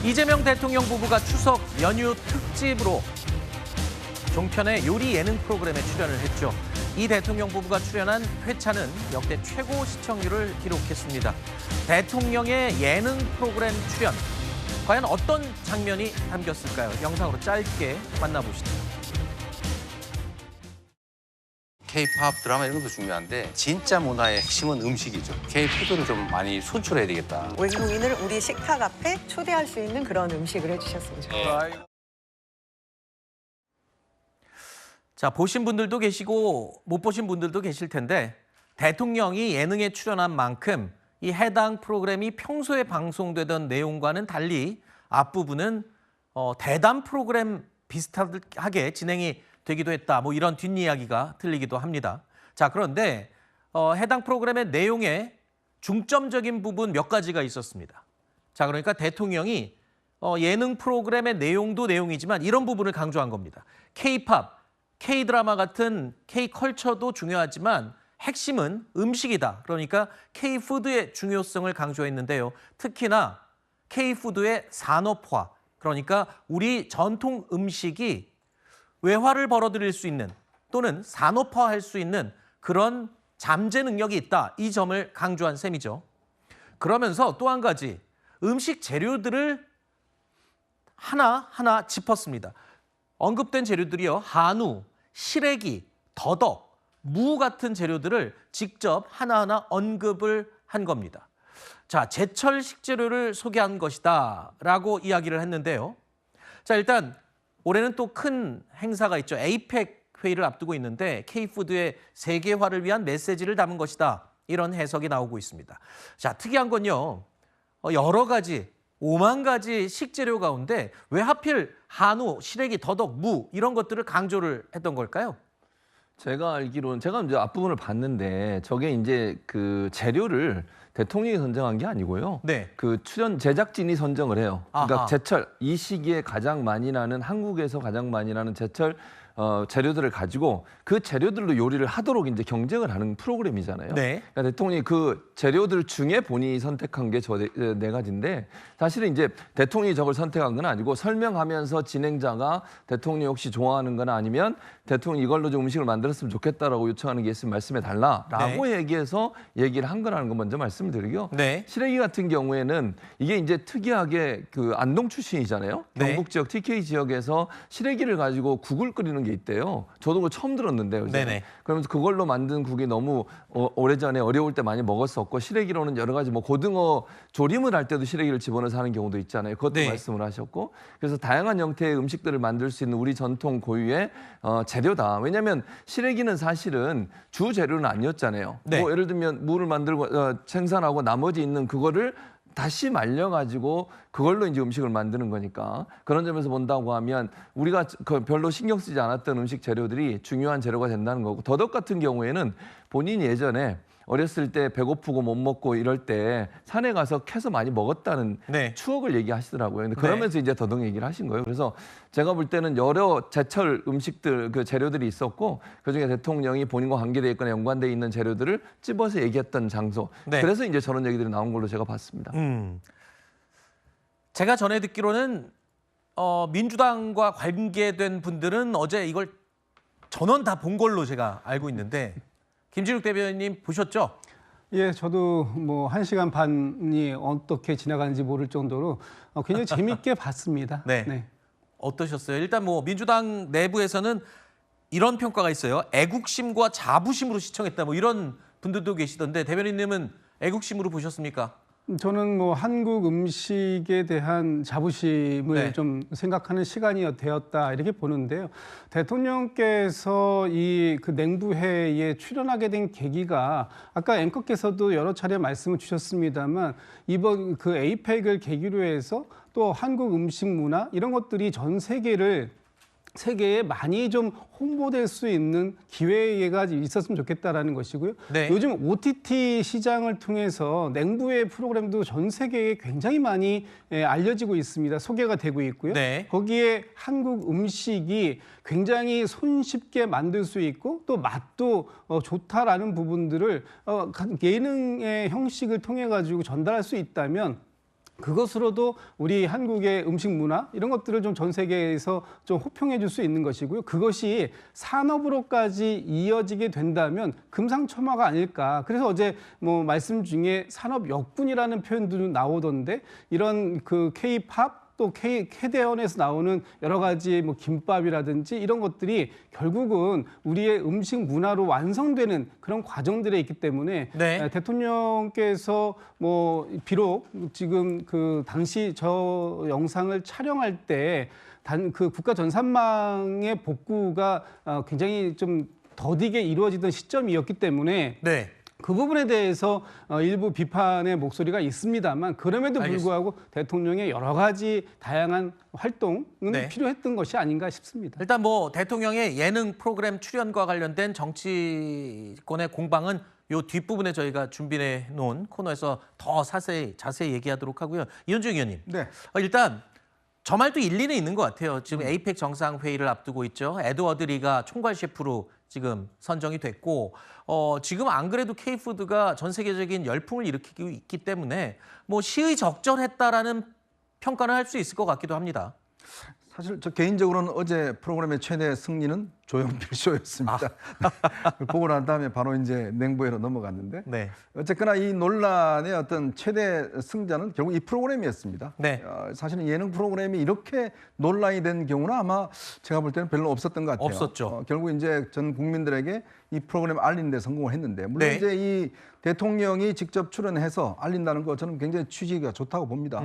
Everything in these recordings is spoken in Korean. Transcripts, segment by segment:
이재명 대통령 부부가 추석 연휴 특집으로 종편의 요리 예능 프로그램에 출연을 했죠. 이 대통령 부부가 출연한 회차는 역대 최고 시청률을 기록했습니다. 대통령의 예능 프로그램 출연, 과연 어떤 장면이 담겼을까요? 영상으로 짧게 만나보시죠. K-팝 드라마 이런 것도 중요한데 진짜 문화의 핵심은 음식이죠. K-푸드를 좀 많이 손출해야 되겠다. 외국인을 우리 식탁 앞에 초대할 수 있는 그런 음식을 해주셨으면 좋겠어요. 자, 보신 분들도 계시고 못 보신 분들도 계실 텐데 대통령이 예능에 출연한 만큼 이 해당 프로그램이 평소에 방송되던 내용과는 달리 앞부분은 대담 프로그램 비슷하게 진행이 되기도 했다. 뭐 이런 뒷이야기가 들리기도 합니다. 자, 그런데 해당 프로그램의 내용에 중점적인 부분 몇 가지가 있었습니다. 자, 그러니까 대통령이 예능 프로그램의 내용도 내용이지만 이런 부분을 강조한 겁니다. K-팝, K-드라마 같은 K-컬처도 중요하지만 핵심은 음식이다. 그러니까 K-푸드의 중요성을 강조했는데요. 특히나 K-푸드의 산업화, 그러니까 우리 전통 음식이 외화를 벌어들일 수 있는 또는 산업화할 수 있는 그런 잠재 능력이 있다. 이 점을 강조한 셈이죠. 그러면서 또 한 가지 음식 재료들을 하나하나 짚었습니다. 언급된 재료들이요. 한우, 시래기, 더덕, 무 같은 재료들을 직접 하나하나 언급을 한 겁니다. 자, 제철 식재료를 소개한 것이다 라고 이야기를 했는데요. 자, 일단 올해는 또 큰 행사가 있죠. 에이펙 회의를 앞두고 있는데 K푸드의 세계화를 위한 메시지를 담은 것이다. 이런 해석이 나오고 있습니다. 자, 특이한 건요. 여러 가지, 5만 가지 식재료 가운데 왜 하필 한우, 시래기, 더덕, 무 이런 것들을 강조를 했던 걸까요? 제가 알기로는 제가 이제 앞부분을 봤는데 저게 이제 그 재료를 대통령이 선정한 게 아니고요. 네. 그 출연 제작진이 선정을 해요. 그러니까 아하. 제철 이 시기에 가장 많이 나는 한국에서 가장 많이 나는 제철 재료들을 가지고 그 재료들로 요리를 하도록 이제 경쟁을 하는 프로그램이잖아요. 네. 그러니까 대통령이 그 재료들 중에 본인이 선택한 게 저 네 가지인데 사실은 이제 대통령이 저걸 선택한 건 아니고 설명하면서 진행자가 대통령이 혹시 좋아하는 거나 아니면 대통령이 이걸로 좀 음식을 만들었으면 좋겠다라고 요청하는 게 있으면 말씀해 달라라고 얘기해서 얘기를 한 거라는 거 먼저 말씀드리고요. 네. 시래기 같은 경우에는 이게 이제 특이하게 그 안동 출신이잖아요. 네. 경북 지역 TK 지역에서 시래기를 가지고 국을 끓이는 게 있대요. 저도 그거 처음 들었는데요. 네네. 그러면서 그걸로 만든 국이 너무 오래전에 어려울 때 많이 먹었었고 시래기로는 여러 가지 뭐 고등어 조림을 할 때도 시래기를 집어넣어서 하는 경우도 있잖아요. 그것도 네. 말씀을 하셨고 그래서 다양한 형태의 음식들을 만들 수 있는 우리 전통 고유의 재료다. 왜냐하면 시래기는 사실은 주 재료는 아니었잖아요. 네. 뭐 예를 들면 무를 만들고 생산하고 나머지 있는 그거를 다시 말려가지고 그걸로 이제 음식을 만드는 거니까 그런 점에서 본다고 하면 우리가 별로 신경 쓰지 않았던 음식 재료들이 중요한 재료가 된다는 거고 더덕 같은 경우에는 본인이 예전에 어렸을 때 배고프고 못 먹고 이럴 때 산에 가서 캐서 많이 먹었다는 네. 추억을 얘기하시더라고요. 근데 그러면서 이제 더덕 얘기를 하신 거예요. 그래서 제가 볼 때는 여러 제철 음식들 그 재료들이 있었고 그중에 대통령이 본인과 관계돼 있거나 연관돼 있는 재료들을 찝어서 얘기했던 장소. 네. 그래서 이제 저런 얘기들이 나온 걸로 제가 봤습니다. 제가 전에 듣기로는 민주당과 관계된 분들은 어제 이걸 전원 다 본 걸로 제가 알고 있는데 김진욱 대변인님 보셨죠? 예, 저도 뭐 1시간 반이 어떻게 지나가는지 모를 정도로 굉장히 재밌게 봤습니다. 네. 어떠셨어요? 일단 뭐 민주당 내부에서는 이런 평가가 있어요. 애국심과 자부심으로 시청했다. 뭐 이런 분들도 계시던데 대변인님은 애국심으로 보셨습니까? 저는 뭐 한국 음식에 대한 자부심을 네. 좀 생각하는 시간이 되었다 이렇게 보는데요. 대통령께서 이 그 냉부회의에 출연하게 된 계기가 아까 앵커께서도 여러 차례 말씀을 주셨습니다만 이번 그 에이펙을 계기로 해서 또 한국 음식 문화 이런 것들이 전 세계에 많이 좀 홍보될 수 있는 기회가 있었으면 좋겠다라는 것이고요. 네. 요즘 OTT 시장을 통해서 냉부의 프로그램도 전 세계에 굉장히 많이 알려지고 있습니다. 소개가 되고 있고요. 네. 거기에 한국 음식이 굉장히 손쉽게 만들 수 있고 또 맛도 좋다라는 부분들을 예능의 형식을 통해 가지고 전달할 수 있다면 그것으로도 우리 한국의 음식 문화 이런 것들을 좀 전 세계에서 좀 호평해 줄 수 있는 것이고요. 그것이 산업으로까지 이어지게 된다면 금상첨화가 아닐까. 그래서 어제 뭐 말씀 중에 산업 역군이라는 표현도 나오던데 이런 그 K-팝 또 캐대언에서 나오는 여러 가지 뭐 김밥이라든지 이런 것들이 결국은 우리의 음식 문화로 완성되는 그런 과정들에 있기 때문에 네. 대통령께서 뭐 비록 지금 그 당시 저 영상을 촬영할 때 그 국가 전산망의 복구가 굉장히 좀 더디게 이루어지던 시점이었기 때문에 네. 그 부분에 대해서 일부 비판의 목소리가 있습니다만 그럼에도 불구하고 대통령의 여러 가지 다양한 활동은 네. 필요했던 것이 아닌가 싶습니다. 일단 뭐 대통령의 예능 프로그램 출연과 관련된 정치권의 공방은 요 뒷부분에 저희가 준비해 놓은 코너에서 더 자세히 얘기하도록 하고요. 이현주 의원님. 네. 일단 저 말도 일리는 있는 것 같아요. 지금 에이펙 정상회의를 앞두고 있죠. 에드워드 리가 총괄 셰프로 지금 선정이 됐고 지금 안 그래도 K푸드가 전 세계적인 열풍을 일으키고 있기 때문에 뭐 시의적절했다라는 평가는 할 수 있을 것 같기도 합니다. 사실 저 개인적으로는 어제 프로그램의 최대 승리는 조용필 쇼였습니다. 보고 난 다음에 바로 이제 냉부회로 넘어갔는데 네. 어쨌거나 이 논란의 어떤 최대 승자는 결국 이 프로그램이었습니다. 네. 사실은 예능 프로그램이 이렇게 논란이 된 경우는 아마 제가 볼 때는 별로 없었던 것 같아요. 없었죠. 결국 이제 전 국민들에게 이 프로그램 알리는 데 성공을 했는데 물론 네. 이제 이 대통령이 직접 출연해서 알린다는 거 저는 굉장히 취지가 좋다고 봅니다.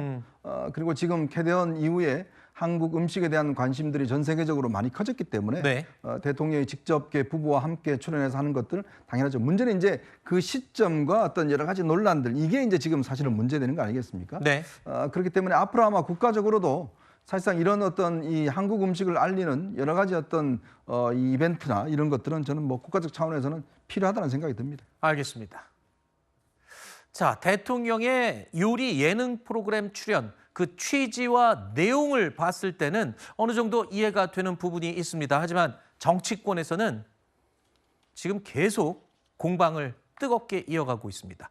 그리고 지금 캐대언 이후에 한국 음식에 대한 관심들이 전 세계적으로 많이 커졌기 때문에 네. 대통령이 직접 부부와 함께 출연해서 하는 것들 당연하죠. 문제는 이제 그 시점과 어떤 여러 가지 논란들 이게 이제 지금 사실은 문제되는 거 아니겠습니까? 네. 그렇기 때문에 앞으로 아마 국가적으로도 사실상 이런 어떤 이 한국 음식을 알리는 여러 가지 어떤 이 이벤트나 이런 것들은 저는 뭐 국가적 차원에서는 필요하다는 생각이 듭니다. 알겠습니다. 자, 대통령의 요리 예능 프로그램 출연 그 취지와 내용을 봤을 때는 어느 정도 이해가 되는 부분이 있습니다. 하지만 정치권에서는 지금 계속 공방을 뜨겁게 이어가고 있습니다.